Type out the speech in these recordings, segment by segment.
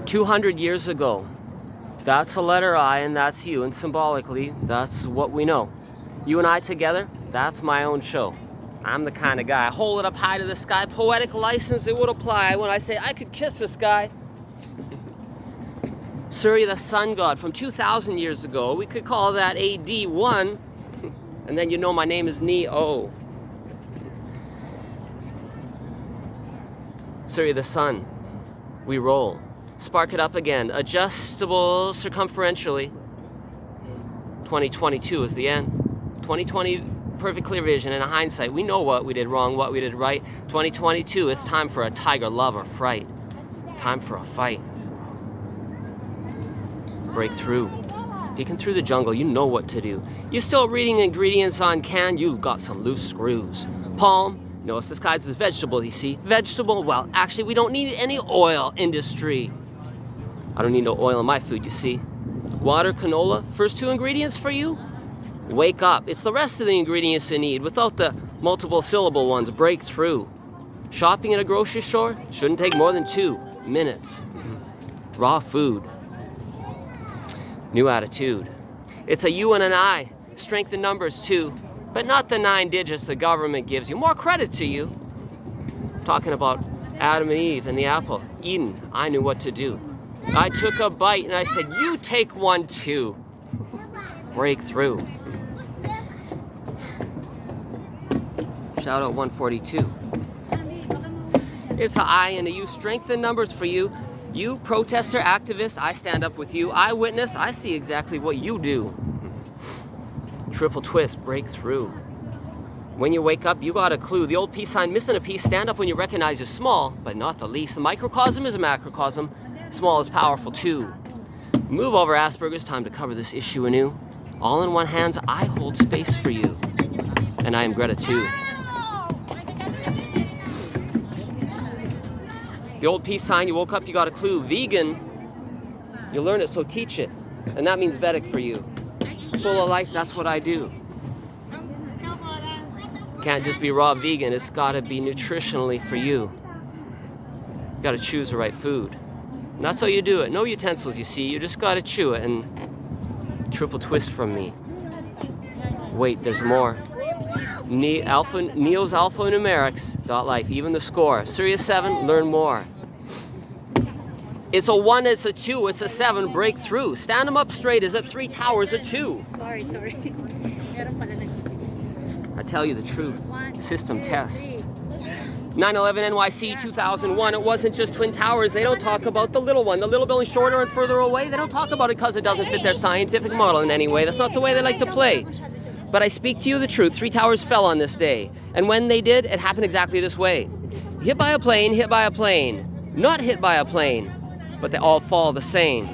200 years ago. That's a letter I and that's you, and symbolically, that's what we know. You and I together, that's my own show. I'm the kind of guy, hold it up high to the sky, poetic license, it would apply when I say I could kiss the sky. Surya, the sun god from 2,000 years ago, we could call that AD 1, and then you know my name is Neo. Surya, the sun, we roll. Spark it up again, adjustable circumferentially. 2022 is the end. 2020, perfect clear vision and a hindsight. We know what we did wrong, what we did right. 2022, it's time for a tiger love or fright. Time for a fight. Break through. Peeking through the jungle, you know what to do. You're still reading ingredients on can, you've got some loose screws. Palm, no, it's disguised as vegetable, you see. Vegetable, well, actually, we don't need any oil industry. I don't need no oil in my food, you see. Water, canola, first two ingredients for you? Wake up. It's the rest of the ingredients you need without the multiple syllable ones. Break through. Shopping at a grocery store shouldn't take more than 2 minutes. Raw food. New attitude. It's a you and an I. Strength in numbers too, but not the 9 digits the government gives you. More credit to you. Talking about Adam and Eve and the apple. Eden, I knew what to do. I took a bite and I said, you take one too. Break through. Shout out 142. It's an I and a you. Strength in numbers for you. You, protester, activist, I stand up with you. Eyewitness, I see exactly what you do. Triple twist, break through. When you wake up, you got a clue. The old peace sign, missing a piece. Stand up when you recognize you're small, but not the least. The microcosm is a macrocosm. Small is powerful too. Move over, Asperger's. Time to cover this issue anew. All in one hands, I hold space for you. And I am Greta too. The old peace sign, you woke up, you got a clue. Vegan, you learn it, so teach it. And that means Vedic for you. Full of life, that's what I do. Can't just be raw vegan, it's gotta be nutritionally for you. You gotta choose the right food. And that's how you do it. No utensils, you see, you just gotta chew it. And triple twist from me. Wait, there's more. Neo's alphanumerics.life, even the score. Sirius 7, learn more. It's a 1, it's a 2, it's a 7, break through. Stand them up straight, is it 3 towers or 2? Sorry. I tell you the truth. System test. 9/11 NYC 2001, it wasn't just Twin Towers. They don't talk about the little one, the little building shorter and further away. They don't talk about it because it doesn't fit their scientific model in any way. That's not the way they like to play. But I speak to you the truth. 3 towers fell on this day. And when they did, it happened exactly this way. Hit by a plane, hit by a plane. Not hit by a plane, but they all fall the same.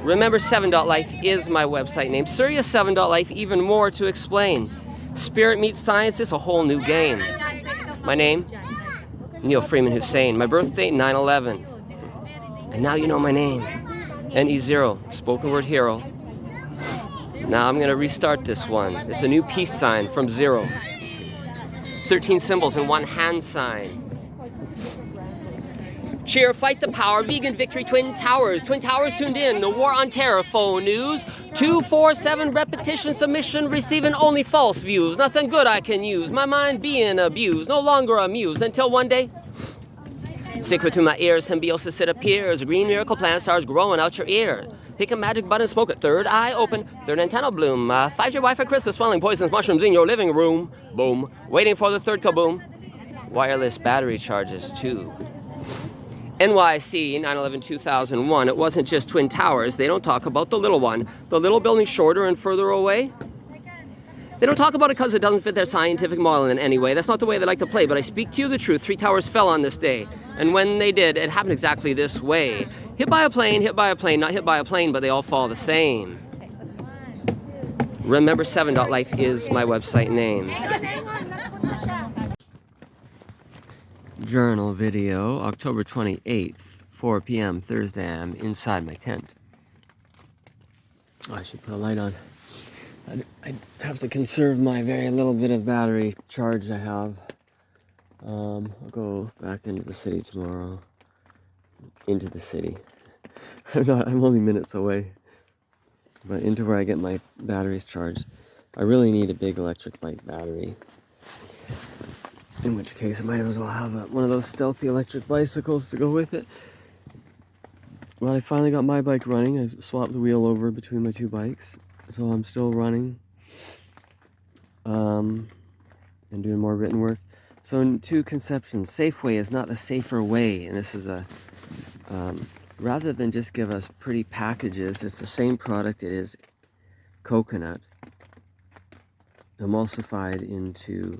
Remember 7.life is my website name. Surya7.life, even more to explain. Spirit meets science, it's a whole new game. My name, Neil Freeman Hussein. My birthday, 9/11. And now you know my name. NE0, spoken word hero. Now I'm gonna restart this one. It's a new peace sign from 0. 13 symbols in one hand sign. Cheer, fight the power, vegan victory, Twin Towers. Twin Towers tuned in, the war on terror, faux news. 247 repetition submission, receiving only false views. Nothing good I can use, my mind being abused, no longer amused. Until one day, secret to my ears, symbiosis it appears. Green miracle plant starts growing out your ear. Pick a magic button, smoke it, third eye open, third antenna bloom. 5G Wi-Fi crystal swelling poisons mushrooms in your living room. Boom, waiting for the third kaboom. Wireless battery charges too. NYC 9/11 2001, it wasn't just Twin Towers. They don't talk about the little one, the little building shorter and further away. They don't talk about it because it doesn't fit their scientific model in any way. That's not the way they like to play, but I speak to you the truth. 3 towers fell on this day. And when they did, it happened exactly this way. Hit by a plane, not hit by a plane, but they all fall the same. Remember 7.life is my website name. Journal video, October 28th, 4 p.m. Thursday. I'm inside my tent. Oh, I should put a light on. I have to conserve my very little bit of battery charge I have. I'll go back into the city tomorrow. Into the city. I'm only minutes away. But into where I get my batteries charged. I really need a big electric bike battery. In which case I might as well have one of those stealthy electric bicycles to go with it. Well, I finally got my bike running. I swapped the wheel over between my two bikes. So I'm still running. And doing more written work. So in two conceptions, Safeway is not the safer way. And this is rather than just give us pretty packages, it's the same product. It is coconut emulsified into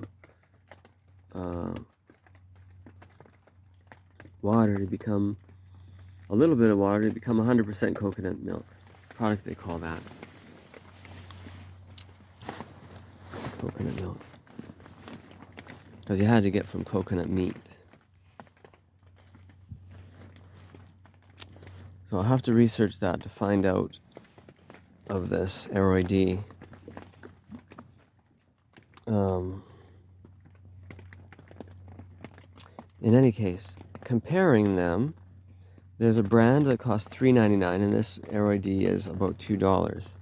water to become a little bit of water to become 100% coconut milk product. They call that coconut milk because you had to get from coconut meat. So I'll have to research that to find out of this Aroid. In any case, comparing them, there's a brand that costs $3.99 and this Aroid is about $2.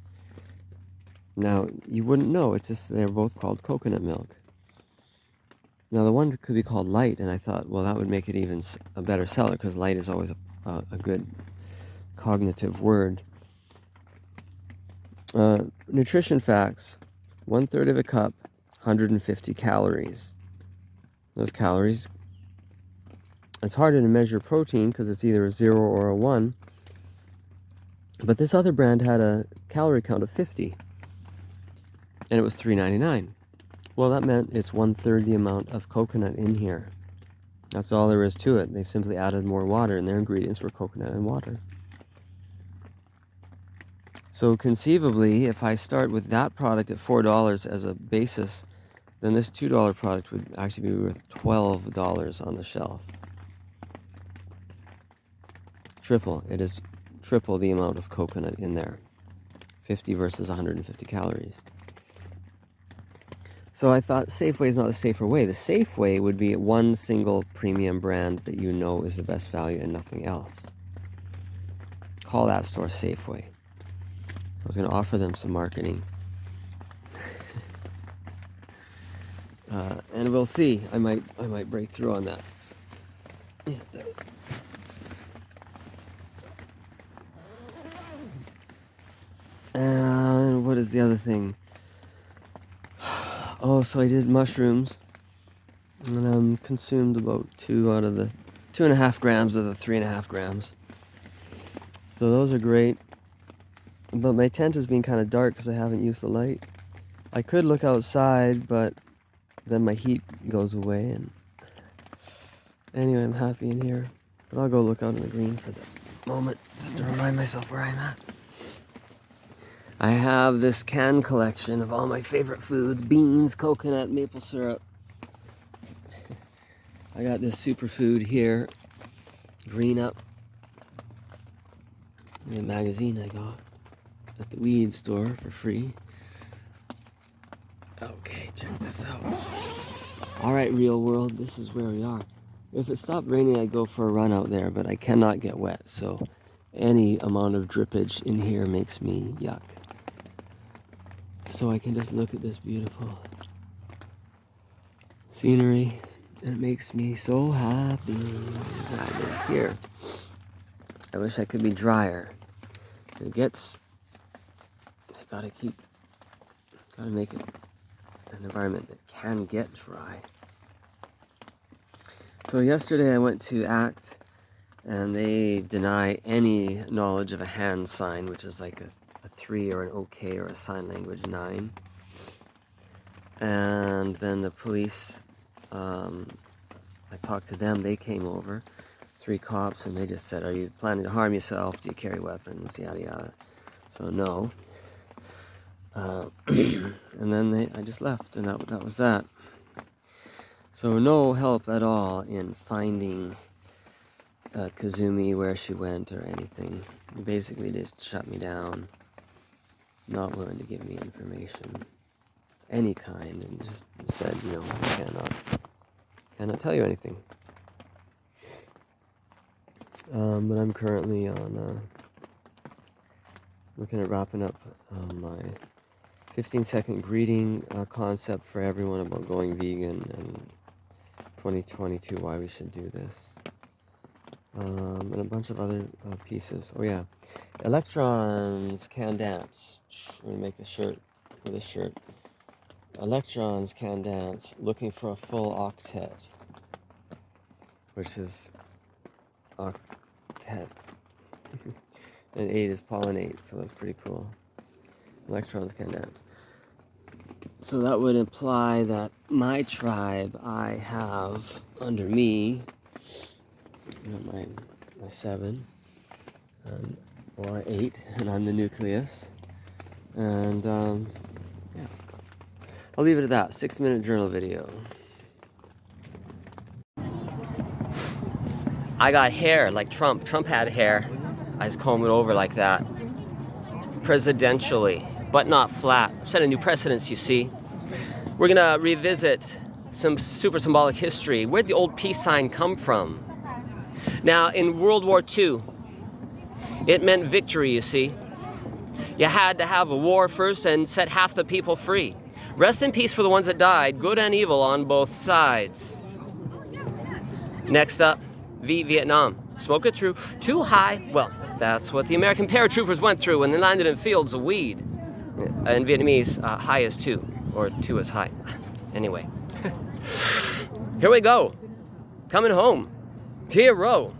Now, you wouldn't know, it's just they're both called coconut milk. Now, the one could be called Light, and I thought, well, that would make it even a better seller because light is always a good cognitive word. Nutrition facts: 1/3 of a cup, 150 calories. Those calories, it's harder to measure protein because it's either a 0 or a 1. But this other brand had a calorie count of 50, and it was $3.99. Well, that meant it's 1/3 the amount of coconut in here. That's all there is to it. They've simply added more water, and their ingredients were coconut and water. So conceivably, if I start with that product at $4 as a basis, then this $2 product would actually be worth $12 on the shelf. It is triple the amount of coconut in there. 50 versus 150 calories. So I thought Safeway is not the safer way. The safe way would be one single premium brand that you know is the best value and nothing else. Call that store Safeway. I was going to offer them some marketing. And we'll see. I might break through on that. Yeah, and what is the other thing? Oh, so I did mushrooms, and consumed about 2.5 grams of the 3.5 grams. So those are great. But my tent has been kind of dark because I haven't used the light. I could look outside, but then my heat goes away. And anyway, I'm happy in here. But I'll go look out in the green for the moment, just to remind myself where I'm at. I have this can collection of all my favorite foods: beans, coconut, maple syrup. I got this superfood here, Green Up, a magazine I got at the weed store for free. Okay, check this out. Alright, real world, this is where we are. If it stopped raining, I'd go for a run out there, but I cannot get wet, so any amount of drippage in here makes me yuck. So I can just look at this beautiful scenery, and it makes me so happy. I'm here. I wish I could be drier. It gets, I gotta make it an environment that can get dry. So yesterday I went to ACT, and they deny any knowledge of a hand sign, which is like a 3 or an OK or a sign language 9. And then the police, I talked to them, they came over, 3 cops, and they just said, "Are you planning to harm yourself? Do you carry weapons?" Yada yada. So no. And then I just left, and that was that. So no help at all in finding Kazumi, where she went or anything. They basically just shut me down, not willing to give me information, any kind, and just said, "No, I cannot tell you anything." But I'm currently on looking at wrapping up my 15-second greeting concept for everyone about going vegan and 2022 why we should do this. And a bunch of other pieces. Oh yeah, electrons can dance. I'm gonna make a shirt with a shirt. Electrons can dance, looking for a full octet, which is octet. And 8 is pollinate, so that's pretty cool. Electrons can dance. So that would imply that my tribe I have under me, my 7, or 8, and I'm the nucleus. And yeah, I'll leave it at that. 6-minute journal video. I got hair like Trump. Trump had hair. I just comb it over like that. Presidentially, but not flat. Set a new precedence, you see. We're gonna revisit some super symbolic history. Where'd the old peace sign come from? Now, in World War II, it meant victory, you see. You had to have a war first and set half the people free. Rest in peace for the ones that died, good and evil on both sides. Next up, Vietnam. Smoke it through. Too high. Well, that's what the American paratroopers went through when they landed in fields of weed. In Vietnamese, high is 2, or 2 is high. Anyway. Here we go. Coming home. Hero.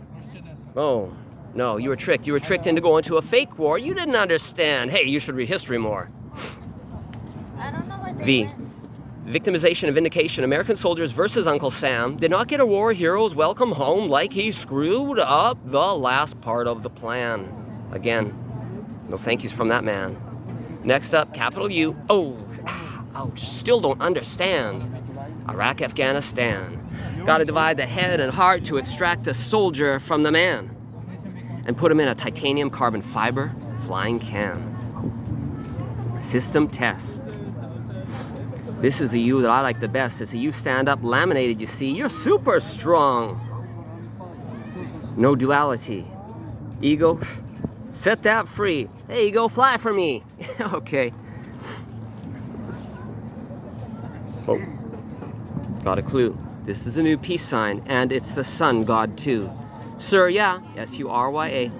Oh, no, you were tricked. You were tricked into going to a fake war. You didn't understand. Hey, you should read history more. I don't know what they V. meant. Victimization and vindication. American soldiers versus Uncle Sam did not get a war hero's welcome home like he screwed up the last part of the plan. Again, no thank yous from that man. Next up, capital U. Oh, ouch, still don't understand. Iraq, Afghanistan. Gotta divide the head and heart to extract the soldier from the man and put him in a titanium carbon fiber flying can. System test. This is the you that I like the best. It's a you stand up, laminated, you see. You're super strong. No duality. Ego, set that free. Hey, ego, fly for me. Okay. Oh, got a clue. This is a new peace sign, and it's the sun god too. Surya, S-U-R-Y-A.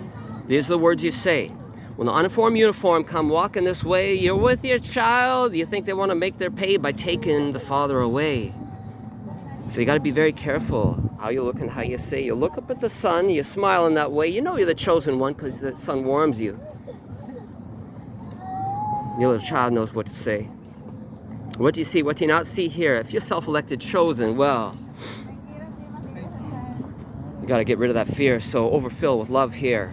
These are the words you say. When the uniform uniform come walking this way, you're with your child, you think they want to make their pay by taking the father away. So you got to be very careful how you look and how you say. You look up at the sun, you smile in that way, you know you're the chosen one because the sun warms you. Your little child knows what to say. What do you see? What do you not see here? If you're self-elected chosen, well, you got to get rid of that fear, so overfill with love here.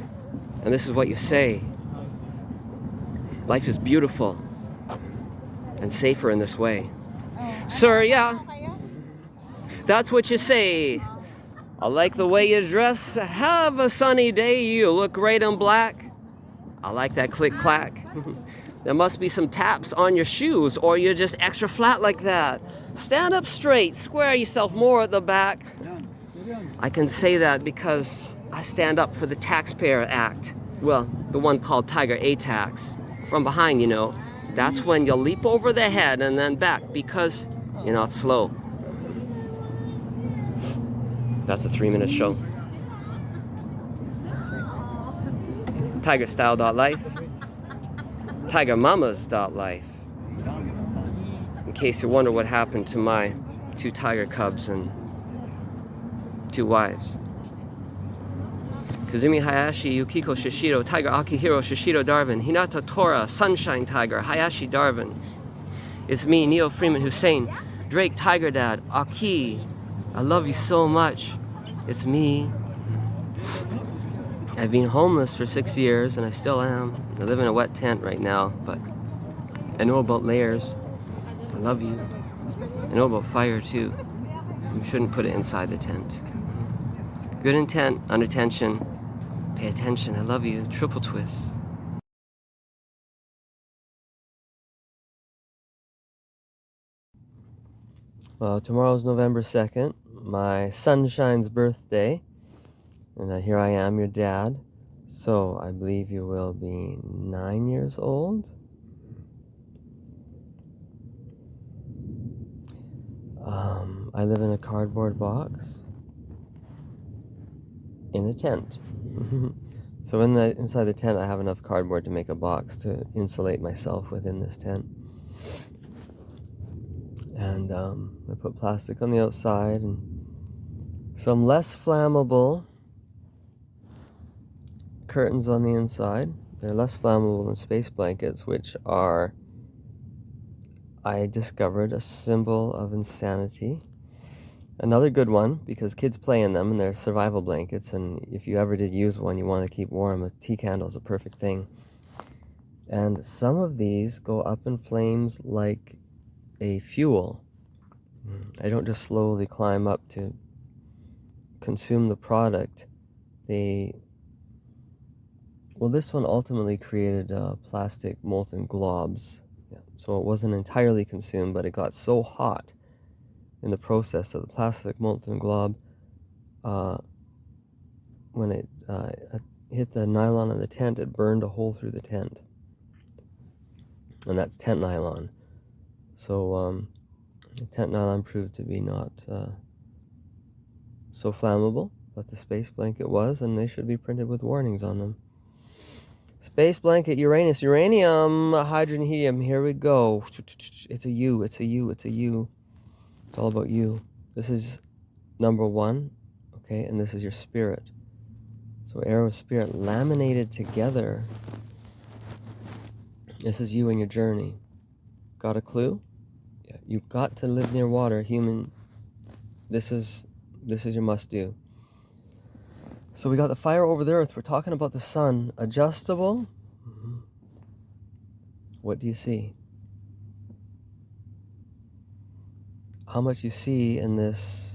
And this is what you say. Life is beautiful and safer in this way. Sir, yeah, that's what you say. I like the way you dress. Have a sunny day. You look great in black. I like that click-clack. There must be some taps on your shoes, or you're just extra flat like that. Stand up straight. Square yourself more at the back. I can say that because I stand up for the Taxpayer Act. Well, the one called Tiger A-Tax. From behind, you know. That's when you leap over the head and then back because you're not slow. That's a 3-minute show. TigerStyle.life. TigerMamas.life. In case you wonder what happened to my 2 tiger cubs and 2 wives. Kazumi Hayashi, Yukiko Shishiro, Tiger Akihiro Shishiro Darwin, Hinata Tora, Sunshine Tiger, Hayashi Darwin. It's me, Neil Freeman Hussein, Drake Tiger Dad, Aki. I love you so much. It's me. I've been homeless for 6 years and I still am. I live in a wet tent right now, but I know about layers. I love you. I know about fire too. You shouldn't put it inside the tent. Good intent, under tension. Pay attention, I love you. Triple twist. Well, tomorrow's November 2nd, my sunshine's birthday. And here I am, your dad. So I believe you will be 9 years old. I live in a cardboard box in a tent. So inside the tent, I have enough cardboard to make a box to insulate myself within this tent. And I put plastic on the outside and some less flammable curtains on the inside. They're less flammable than space blankets, which are, I discovered, a symbol of insanity. Another good one, because kids play in them and they're survival blankets, and if you ever did use one, you want to keep warm. A tea candle is a perfect thing. And some of these go up in flames like a fuel. I don't just slowly climb up to consume the product. Well, this one ultimately created plastic molten globs. Yeah. So it wasn't entirely consumed, but it got so hot in the process of the plastic molten glob, when it hit the nylon of the tent, it burned a hole through the tent. And that's tent nylon. So tent nylon proved to be not so flammable, but the space blanket was, and they should be printed with warnings on them. Space blanket, Uranus, uranium, hydrogen, helium, here we go. It's a U, it's a U, it's a U. It's all about you. This is number 1, okay, and this is your spirit. So arrow of spirit laminated together. This is you and your journey. Got a clue? Yeah, you've got to live near water, human. This is your must do. So we got the fire over the earth. We're talking about the sun. Adjustable. What do you see? How much you see in this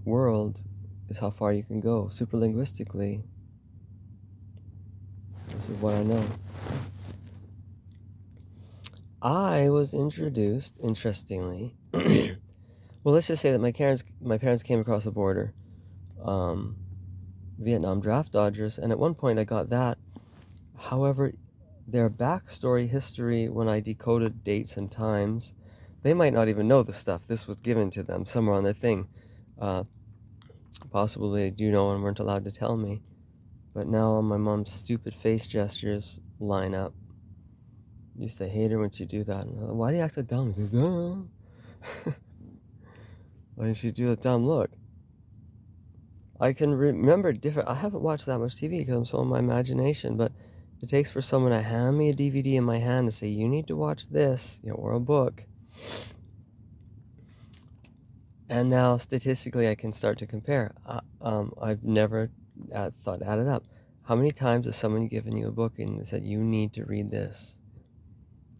world is how far you can go. Superlinguistically, this is what I know. I was introduced, interestingly, well, let's just say that my parents came across the border, Vietnam draft dodgers, and at one point I got that. However, their backstory history, when I decoded dates and times, they might not even know the stuff. This was given to them somewhere on their thing. Possibly they do know and weren't allowed to tell me. But now my mom's stupid face gestures line up. I used to hate her when she'd do that. Why do you act so dumb? She goes, why did she do that dumb look? I can remember different. I haven't watched that much TV because I'm so in my imagination, but it takes for someone to hand me a DVD in my hand and say, you need to watch this, or a book. And now statistically I can start to compare. I've never added up. How many times has someone given you a book and said, you need to read this?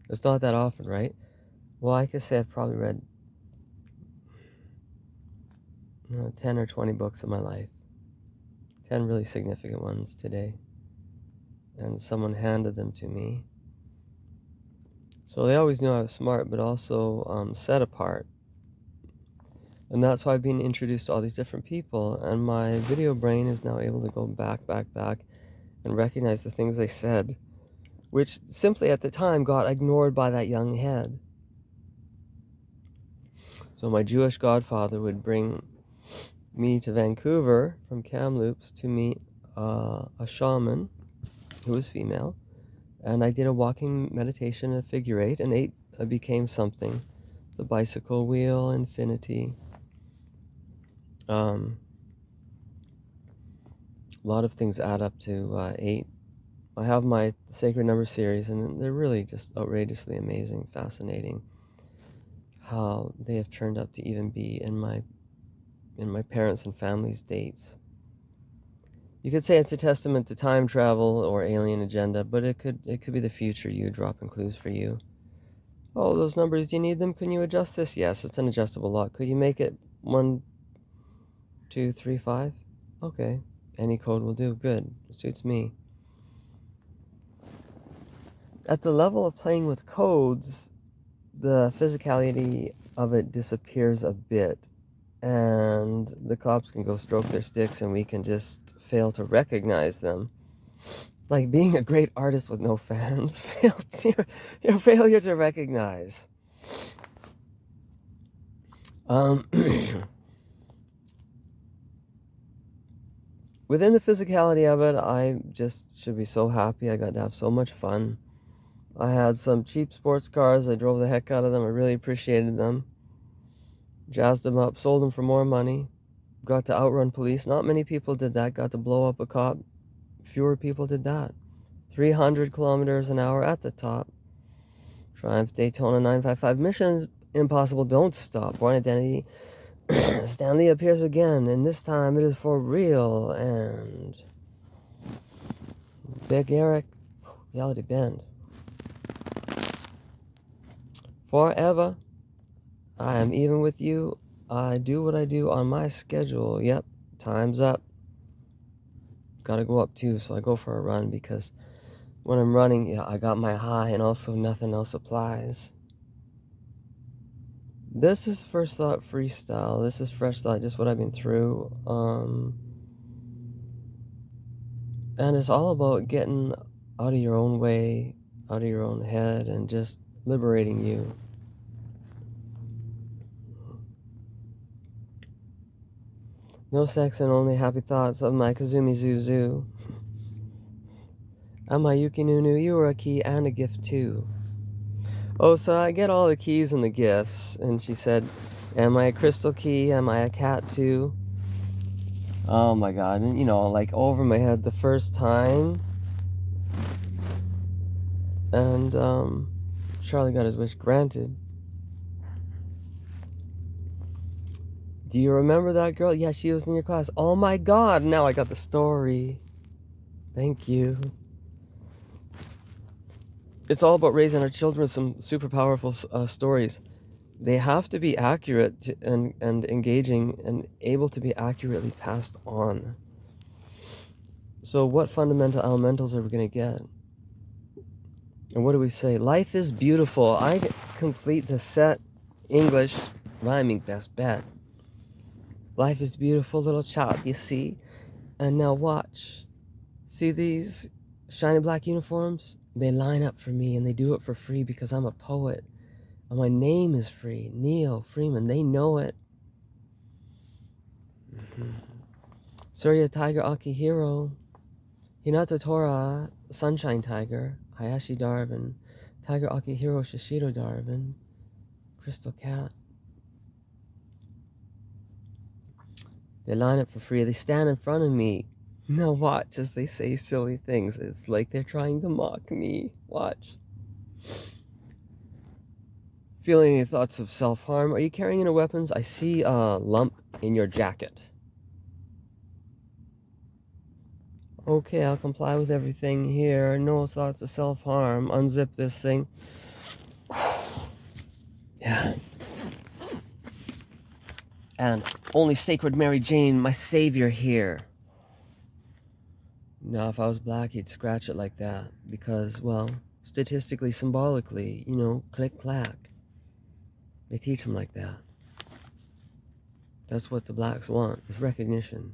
It's not that often, right? Well, I could say I've probably read 10 or 20 books in my life. 10 really significant ones today. And someone handed them to me. So they always knew I was smart, but also set apart. And that's why I've been introduced to all these different people. And my video brain is now able to go back, and recognize the things they said, which simply at the time got ignored by that young head. So my Jewish godfather would bring me to Vancouver from Kamloops to meet a shaman who was female, and I did a walking meditation at figure 8, and 8 became something. The bicycle wheel, infinity. A lot of things add up to 8. I have my Sacred Number series, and they're really just outrageously amazing, fascinating, how they have turned up to even be in my parents' and family's dates. You could say it's a testament to time travel or alien agenda, but it could be the future you dropping clues for you. Oh, those numbers, do you need them? Can you adjust this? Yes, it's an adjustable lock. Could you make it 1, 2, 3, 5? Okay, any code will do. Good, it suits me. At the level of playing with codes, the physicality of it disappears a bit, and the cops can go stroke their sticks and we can just fail to recognize them. Like being a great artist with no fans, your failure to recognize. Within the physicality of it, I just should be so happy. I got to have so much fun. I had some cheap sports cars. I drove the heck out of them. I really appreciated them. Jazzed them up, sold them for more money. Got to outrun police. Not many people did that. Got to blow up a cop. Fewer people did that. 300 kilometers an hour at the top. Triumph Daytona 955. Missions Impossible Don't Stop. Born Identity. Stanley appears again, and this time it is for real. And Big Eric, Reality Bend. Forever, I am even with you. I do what I do on my schedule. Yep, time's up. Gotta go up too, so I go for a run because when I'm running, yeah, I got my high and also nothing else applies. This is First Thought Freestyle. This is Fresh Thought, just what I've been through. And it's all about getting out of your own way, out of your own head, and just liberating you. No sex and only happy thoughts of my Kazumi Zuzu. And my Yuki Nunu, you were a key and a gift too. Oh, so I get all the keys and the gifts. And she said, am I a crystal key? Am I a cat too? Oh my God. And like over my head the first time. And Charlie got his wish granted. Do you remember that girl? Yeah, she was in your class. Oh my God, now I got the story. Thank you. It's all about raising our children with some super powerful stories. They have to be accurate and engaging and able to be accurately passed on. So what fundamental elementals are we going to get? And what do we say? Life is beautiful. I complete the set English rhyming best bet. Life is beautiful, little child, you see. And now watch. See these shiny black uniforms? They line up for me, and they do it for free because I'm a poet. And my name is free. Neil Freeman. They know it. Surya Tiger Akihiro. Hinata Tora Sunshine Tiger. Hayashi Darvin. Tiger Akihiro Shishiro Darvin. Crystal Cat. They line up for free. They stand in front of me. Now watch as they say silly things. It's like they're trying to mock me. Watch. Feeling any thoughts of self-harm? Are you carrying any weapons? I see a lump in your jacket. Okay, I'll comply with everything here. No thoughts of self-harm. Unzip this thing. Yeah. And only Sacred Mary Jane, my savior here. Now, if I was black, he'd scratch it like that. Because, well, statistically, symbolically, click-clack. They teach them like that. That's what the blacks want, is recognition.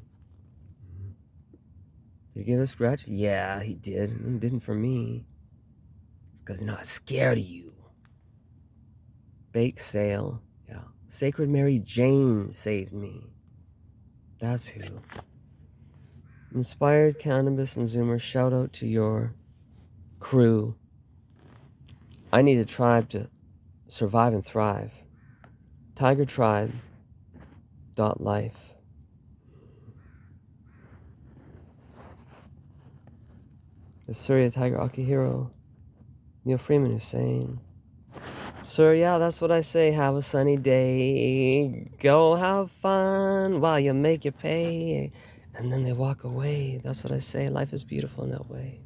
Did he give a scratch? Yeah, he did. He didn't for me. It's because they're not scared of you. Bake sale. Yeah. Sacred Mary Jane saved me. That's who. Inspired Cannabis and Zoomer, shout out to your crew. I need a tribe to survive and thrive. TigerTribe.life. The Surya Tiger Akihiro. Neil Freeman Hussein. Sir, yeah, that's what I say. Have a sunny day. Go have fun while you make your pay. And then they walk away. That's what I say. Life is beautiful in that way.